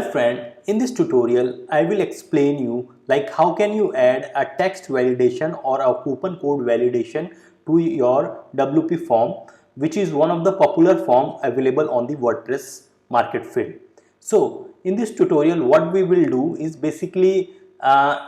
Hello friend, in this tutorial I will explain you like how can you add a text validation or a coupon code validation to your WP form, which is one of the popular form available on the WordPress market field. So in this tutorial what we will do is basically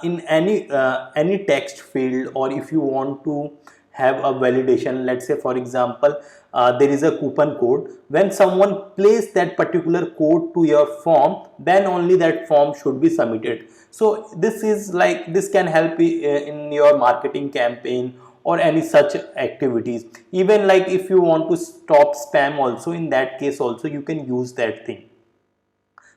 in any text field, or if you want to have a validation, let's say for example there is a coupon code. When someone places that particular code to your form, then only that form should be submitted. So this can help in your marketing campaign or any such activities. Even like if you want to stop spam also, in that case also you can use that thing.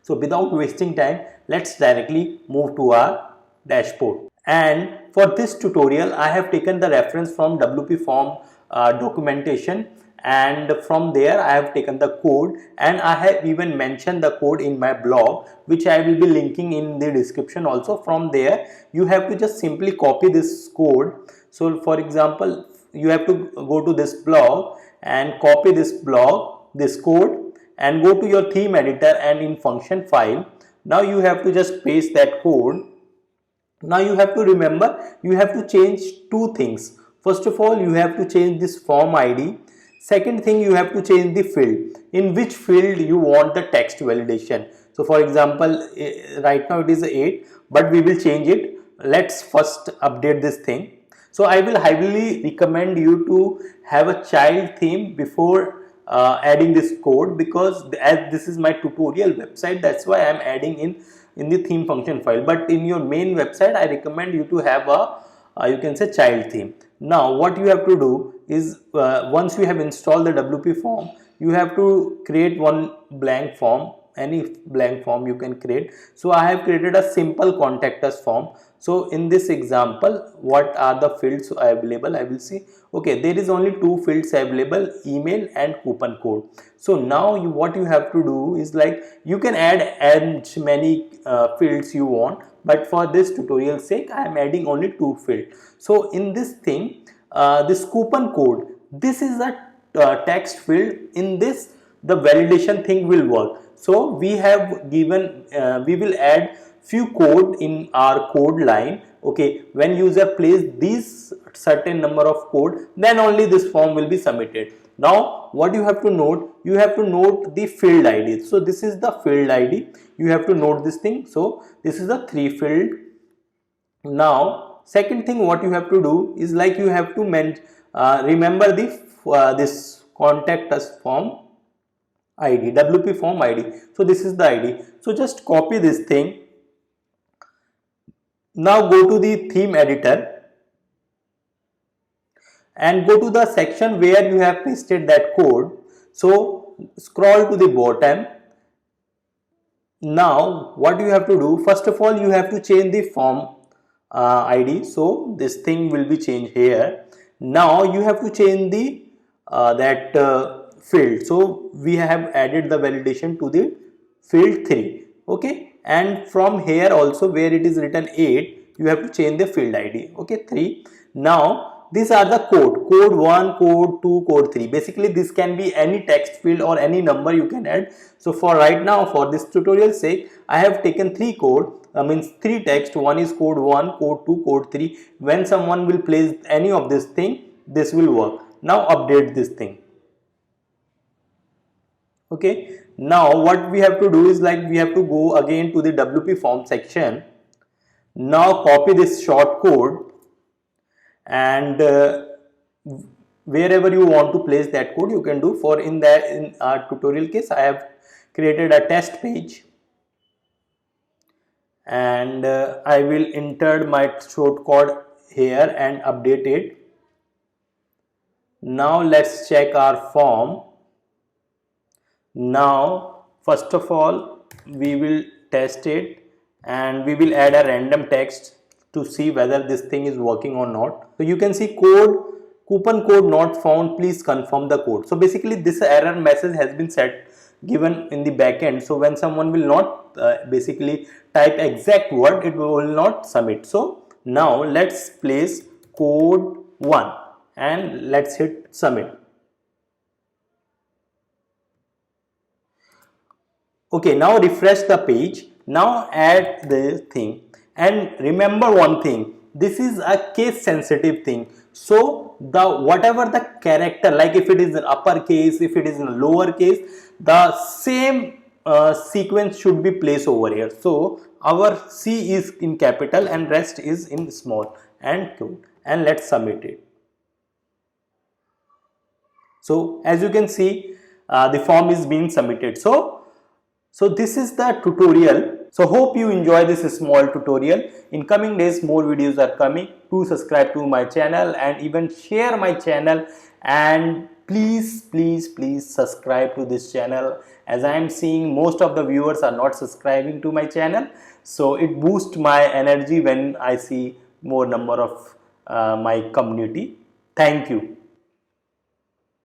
So without wasting time, let's directly move to our dashboard. And for this tutorial, I have taken the reference from WP form documentation, and from there I have taken the code, and I have even mentioned the code in my blog, which I will be linking in the description also. From there you have to just simply copy this code. So for example, you have to go to this blog and copy this code, and go to your theme editor, and in function file, now you have to just paste that code. Now you have to remember, you have to change two things. First of all, you have to change this form ID. Second thing, you have to change the field, in which field you want the text validation. So for example, right now it is 8, but we will change it. Let's first update this thing. So I will highly recommend you to have a child theme before adding this code, because as this is my tutorial website, that's why I am adding in the theme function file. But in your main website, I recommend you to have a you can say child theme. Now what you have to do is once you have installed the WP form, you have to create one blank form. Any blank form you can create. So I have created a simple contact us form. So in this example, what are the fields available? I will see. Okay, there is only two fields available: email and coupon code. So now what you have to do is like you can add as many fields you want, but for this tutorial sake I am adding only two fields. So in this thing, this coupon code, this is a text field. In this, the validation thing will work. So we have given we will add few code in our code line. Okay, when user plays these certain number of code, then only this form will be submitted. Now what you have to note, you have to note the field ID. So this is the field ID, you have to note this thing. So this is the 3 field. Now second thing what you have to do is like you have to remember this contact us form ID, WP form ID. So this is the ID. So just copy this thing. Now go to the theme editor and go to the section where you have pasted that code. So scroll to the bottom. Now what you have to do, first of all you have to change the form ID. So this thing will be changed here. Now you have to change the field. So we have added the validation to the field 3. Okay, and from here also where it is written 8, you have to change the field ID. Okay, 3. Now these are the code 1, code 2, code 3. Basically this can be any text field or any number you can add. So for right now, for this tutorial sake, I have taken 3 code, means 3 text. One is code 1, code 2, code 3. When someone will place any of this thing, this will work. Now update this thing. Okay, now what we have to do is like we have to go again to the WP form section. Now copy this short code, and wherever you want to place that code you can do. For in our tutorial case, I have created a test page, and I will enter my short code here and update it. Now let's check our form. Now first of all we will test it, and we will add a random text to see whether this thing is working or not. So you can see coupon code not found, please confirm the code. So basically this error message has been given in the backend. So when someone will not basically type exact word, it will not submit. So now let's place code 1 and let's hit submit. Okay, now refresh the page. Now add the thing, and remember one thing, this is a case sensitive thing. So the whatever the character, like if it is in uppercase, if it is in lower case, the same sequence should be placed over here. So our C is in capital and rest is in small and code, and let's submit it. So as you can see, the form is being submitted. So this is the tutorial. So hope you enjoy this small tutorial. In coming days more videos are coming. Do subscribe to my channel and even share my channel, and please subscribe to this channel, as I am seeing most of the viewers are not subscribing to my channel. So it boosts my energy when I see more number of my community. Thank you.